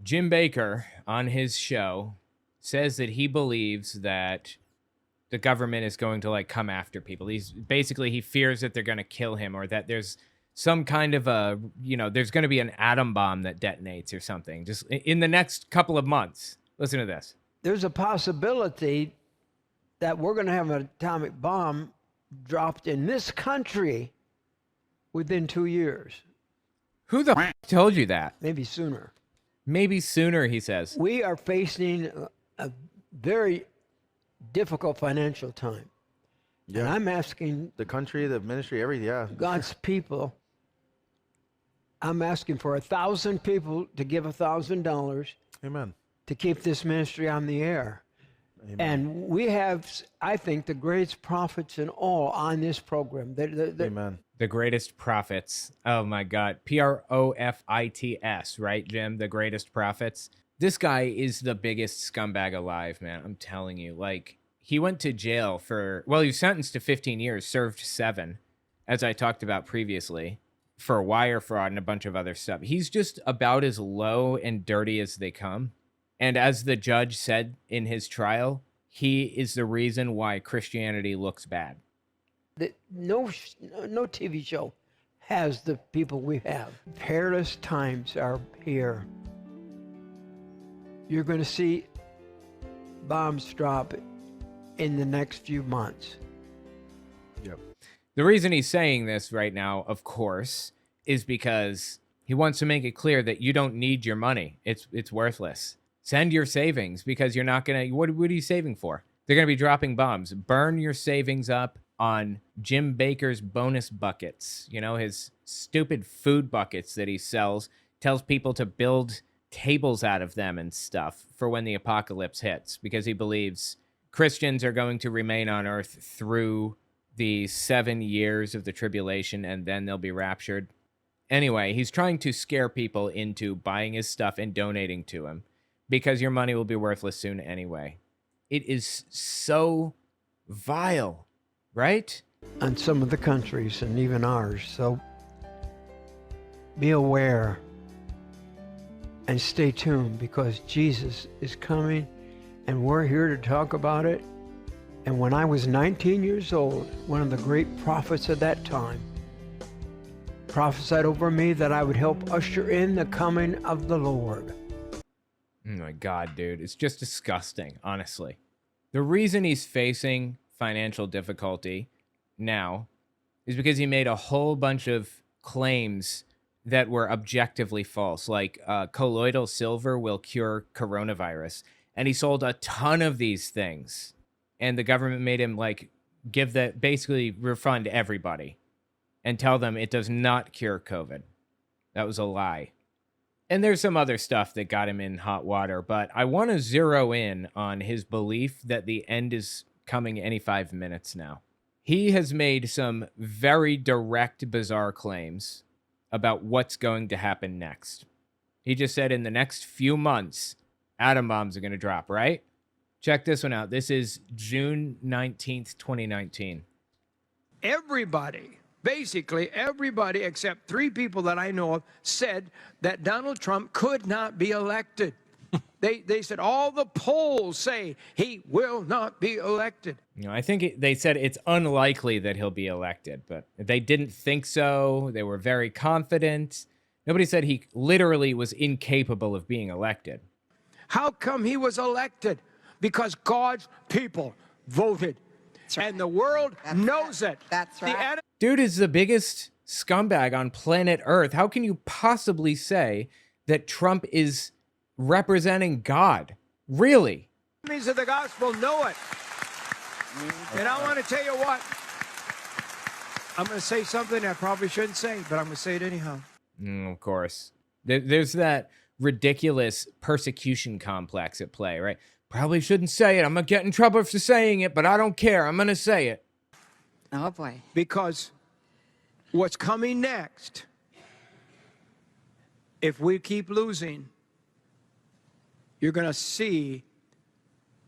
Jim Bakker on his show says that he believes that the government is going to like come after people. He fears that they're going to kill him, or that there's some kind of there's going to be an atom bomb that detonates or something just in the next couple of months. Listen to this. There's a possibility that we're going to have an atomic bomb dropped in this country within 2 years. Who the told you that? Maybe sooner. Maybe sooner, he says. We are facing a very difficult financial time. Yeah. And I'm asking the country, the ministry, everything, yeah. God's people, I'm asking for 1,000 people to give $1,000. Amen. To keep this ministry on the air. Amen. And we have, I think, the greatest prophets in all on this program. Amen. The greatest prophets. Oh my God. PROFITS, right, Jim? The greatest prophets. This guy is the biggest scumbag alive, man. I'm telling you. Like, he went to jail for, well, he was sentenced to 15 years, served 7, as I talked about previously, for wire fraud and a bunch of other stuff. He's just about as low and dirty as they come. And as the judge said in his trial, he is the reason why Christianity looks bad. No TV show has the people we have. Perilous times are here. You're going to see bombs drop in the next few months. Yep. The reason he's saying this right now, of course, is because he wants to make it clear that you don't need your money. It's worthless. Send your savings, because you're not going to... What are you saving for? They're going to be dropping bombs. Burn your savings up on Jim Bakker's bonus buckets. You know, his stupid food buckets that he sells. Tells people to build tables out of them and stuff for when the apocalypse hits, because he believes Christians are going to remain on earth through the 7 years of the tribulation, and then they'll be raptured. Anyway, he's trying to scare people into buying his stuff and donating to him, because your money will be worthless soon anyway. It is so vile, right? On some of the countries, and even ours. So be aware and stay tuned, because Jesus is coming, and we're here to talk about it. And when I was 19 years old, one of the great prophets of that time prophesied over me that I would help usher in the coming of the Lord. Oh my God, dude. It's just disgusting, honestly. The reason he's facing financial difficulty now is because he made a whole bunch of claims that were objectively false, like colloidal silver will cure coronavirus. And he sold a ton of these things. And the government made him, like, basically refund everybody and tell them it does not cure COVID. That was a lie. And there's some other stuff that got him in hot water, but I want to zero in on his belief that the end is coming any 5 minutes now. He has made some very direct, bizarre claims about what's going to happen next. He just said in the next few months, atom bombs are going to drop, right? Check this one out. This is June 19th, 2019. Basically everybody except 3 people that I know of said that Donald Trump could not be elected. They said all the polls say he will not be elected. You know, I think they said it's unlikely that he'll be elected, but they didn't think so. They were very confident. Nobody said he literally was incapable of being elected. How come he was elected? Because God's people voted. Right. And the world knows it. That's right. Dude is the biggest scumbag on planet Earth. How can you possibly say that Trump is representing God? Really? Enemies of the gospel know it. And I want to tell you what. I'm going to say something I probably shouldn't say, but I'm going to say it anyhow. Of course. There's that ridiculous persecution complex at play, right? Probably shouldn't say it. I'm going to get in trouble for saying it, but I don't care. I'm going to say it. Oh, boy. Because what's coming next, if we keep losing, you're going to see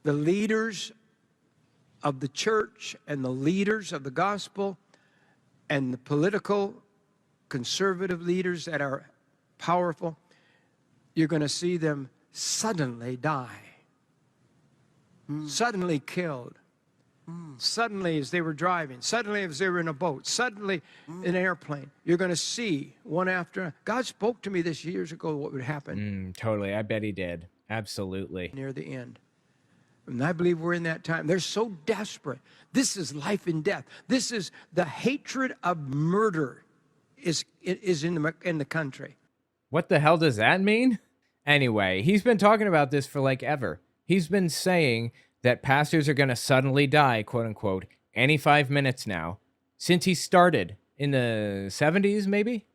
the leaders of the church and the leaders of the gospel and the political conservative leaders that are powerful, you're going to see them suddenly die, suddenly killed, suddenly as they were driving, suddenly as they were in a boat, suddenly in an airplane. You're going to see one after. God spoke to me this years ago what would happen Totally. I bet he did. Absolutely. near the end. And I believe we're in that time. They're so desperate. This is life and death. This is the hatred of murder is in the country. What the hell does that mean? Anyway, he's been talking about this for like ever. He's been saying that pastors are going to suddenly die, quote unquote, any 5 minutes now, since he started in the 70s, maybe?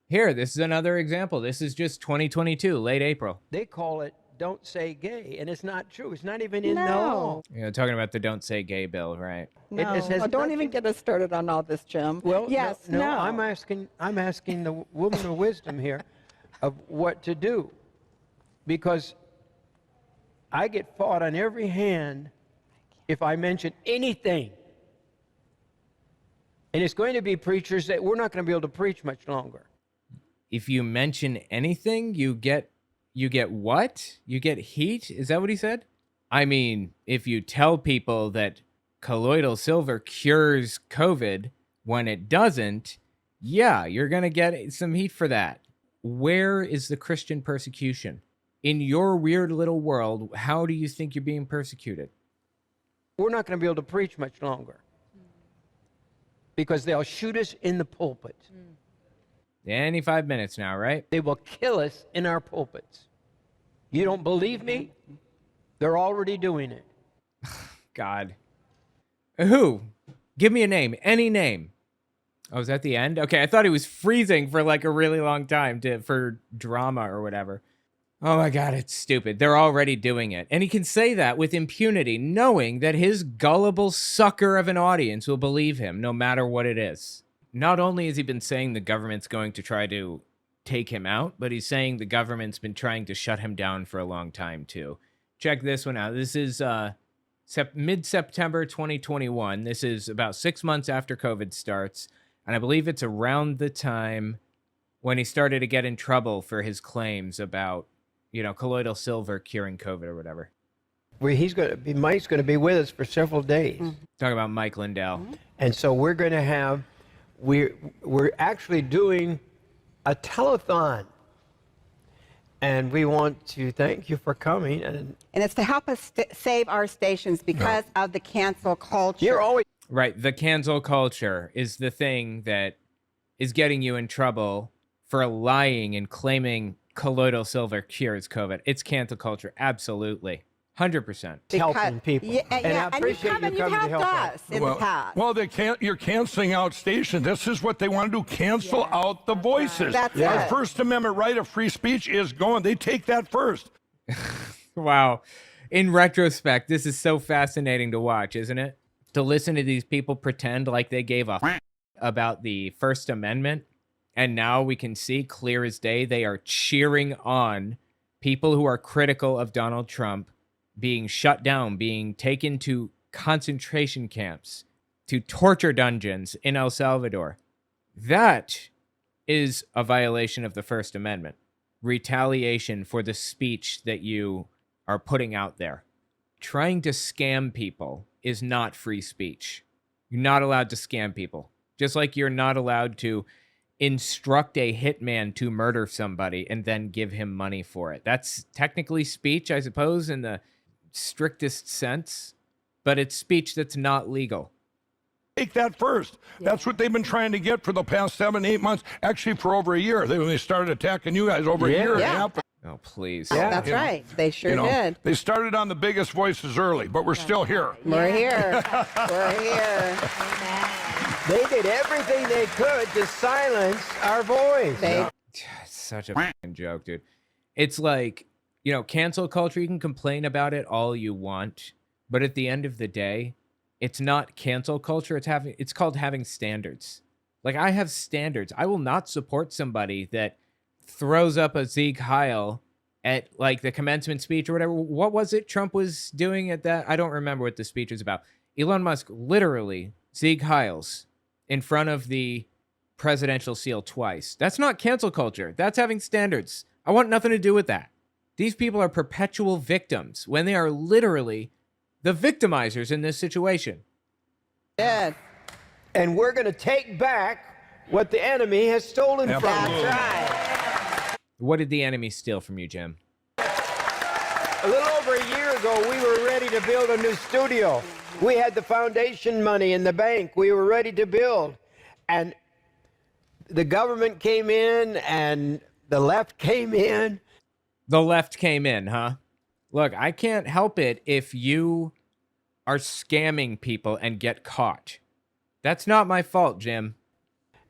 Here, this is another example. This is just 2022, late April. They call it "Don't Say Gay," and it's not true. It's not even in the No. law. You know, talking about the Don't Say Gay bill, right? No. has Oh, don't even nothing- get us started on all this, Jim. Well, yes, no. I'm asking the woman of wisdom here of what to do, because I get fought on every hand if I mention anything. And it's going to be preachers that we're not going to be able to preach much longer. If you mention anything, you get what? You get heat? Is that what he said? I mean, if you tell people that colloidal silver cures COVID when it doesn't, yeah, you're going to get some heat for that. Where is the Christian persecution? In your weird little world, how do you think you're being persecuted? We're not going to be able to preach much longer because they'll shoot us in the pulpit. Any 5 minutes now, right? They will kill us in our pulpits. You don't believe me? They're already doing it. God. Who? Give me a name. Any name. Oh, is that the end? Okay, I thought he was freezing for like a really long time for drama or whatever. Oh my God, it's stupid. They're already doing it. And he can say that with impunity, knowing that his gullible sucker of an audience will believe him no matter what it is. Not only has he been saying the government's going to try to take him out, but he's saying the government's been trying to shut him down for a long time too. Check this one out. This is mid-September 2021. This is about 6 months after COVID starts. And I believe it's around the time when he started to get in trouble for his claims about, colloidal silver curing COVID or whatever. Where Mike's going to be with us for several days. Talking about Mike Lindell. And so we're going to have, we're actually doing a telethon. And we want to thank you for coming. And it's to help us save our stations because of the cancel culture. you're always Right. The cancel culture is the thing that is getting you in trouble for lying and claiming colloidal silver cures COVID. It's cancel culture. Absolutely. 100%. helping people. Yeah, and I appreciate you and coming you've to help helped us in the past. Well, you're canceling out stations. This is what they want to do, cancel out the voices. That's Our it. First Amendment right of free speech is going. They take that first. Wow. In retrospect, this is so fascinating to watch, isn't it? To listen to these people pretend like they gave a about the First Amendment, and now we can see clear as day they are cheering on people who are critical of Donald Trump being shut down, being taken to concentration camps, to torture dungeons in El Salvador. That is a violation of the First Amendment. Retaliation for the speech that you are putting out there. Trying to scam people is not free speech. You're not allowed to scam people. Just like you're not allowed to instruct a hitman to murder somebody and then give him money for it. That's technically speech, I suppose, in the strictest sense, but it's speech that's not legal. Take that first. That's what they've been trying to get for the past 7-8 months. Actually, for over a year. When they started attacking you guys over a year and a half. Oh, please. That's right. They sure did. They started on the biggest voices early, but we're still here. We're here. We're here. They did everything they could to silence our voice. It's such a fucking joke, dude. It's like, cancel culture, you can complain about it all you want, but at the end of the day, it's not cancel culture. It's called having standards. Like, I have standards. I will not support somebody that throws up a Sieg Heil at like the commencement speech or whatever. What was it Trump was doing at that? I don't remember what the speech was about. Elon Musk literally Sieg Heils in front of the presidential seal twice. That's not cancel culture. That's having standards. I want nothing to do with that. These people are perpetual victims when they are literally the victimizers in this situation. Yes. And we're going to take back what the enemy has stolen from us. Absolutely. That's right. What did the enemy steal from you, Jim? A little over a year ago, we were ready to build a new studio. We had the foundation money in the bank. We were ready to build. And the government came in and the left came in. The left came in, huh? Look, I can't help it if you are scamming people and get caught. That's not my fault, Jim.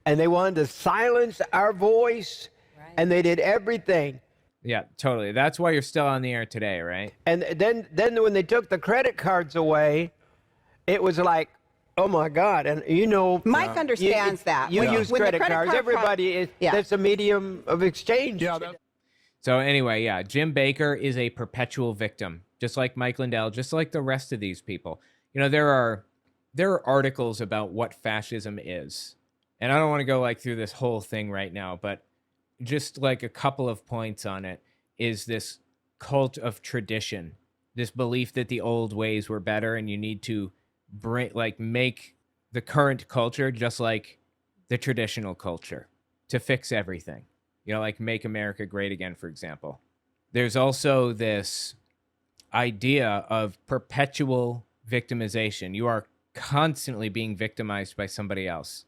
And they wanted to silence our voice. And they did everything. Yeah, totally. That's why you're still on the air today, right? And then when they took the credit cards away, it was like, oh my God! And you know, Mike understands that. You use When the credit cards. Everybody is. Yeah. That's a medium of exchange. Yeah, So anyway, yeah, Jim Bakker is a perpetual victim, just like Mike Lindell, just like the rest of these people. You know, there are articles about what fascism is, and I don't want to go like through this whole thing right now, but just like a couple of points on it is this cult of tradition, this belief that the old ways were better and you need to make the current culture just like the traditional culture to fix everything. You know, like make America great again, for example. There's also this idea of perpetual victimization. You are constantly being victimized by somebody else.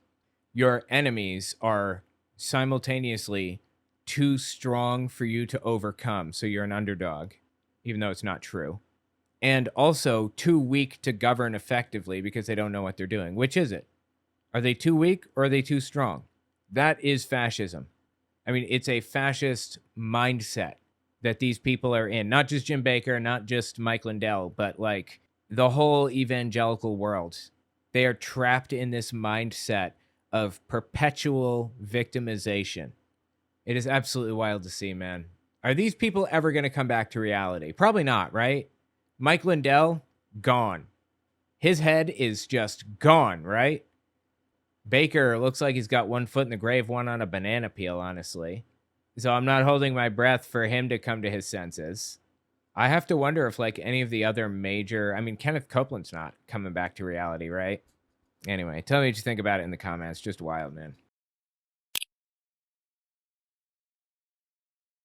Your enemies are simultaneously too strong for you to overcome, so you're an underdog, even though it's not true. And also too weak to govern effectively because they don't know what they're doing. Which is it? Are they too weak or are they too strong? That is fascism. I mean, it's a fascist mindset that these people are in. Not just Jim Bakker, not just Mike Lindell, but like the whole evangelical world. They are trapped in this mindset of perpetual victimization. It is absolutely wild to see, man. Are these people ever going to come back to reality? Probably not, right? Mike Lindell, gone. His head is just gone, right? Bakker looks like he's got one foot in the grave, one on a banana peel, honestly. So I'm not holding my breath for him to come to his senses. I have to wonder if like any of the other major, I mean, Kenneth Copeland's not coming back to reality, right? Anyway, tell me what you think about it in the comments. Just wild, man.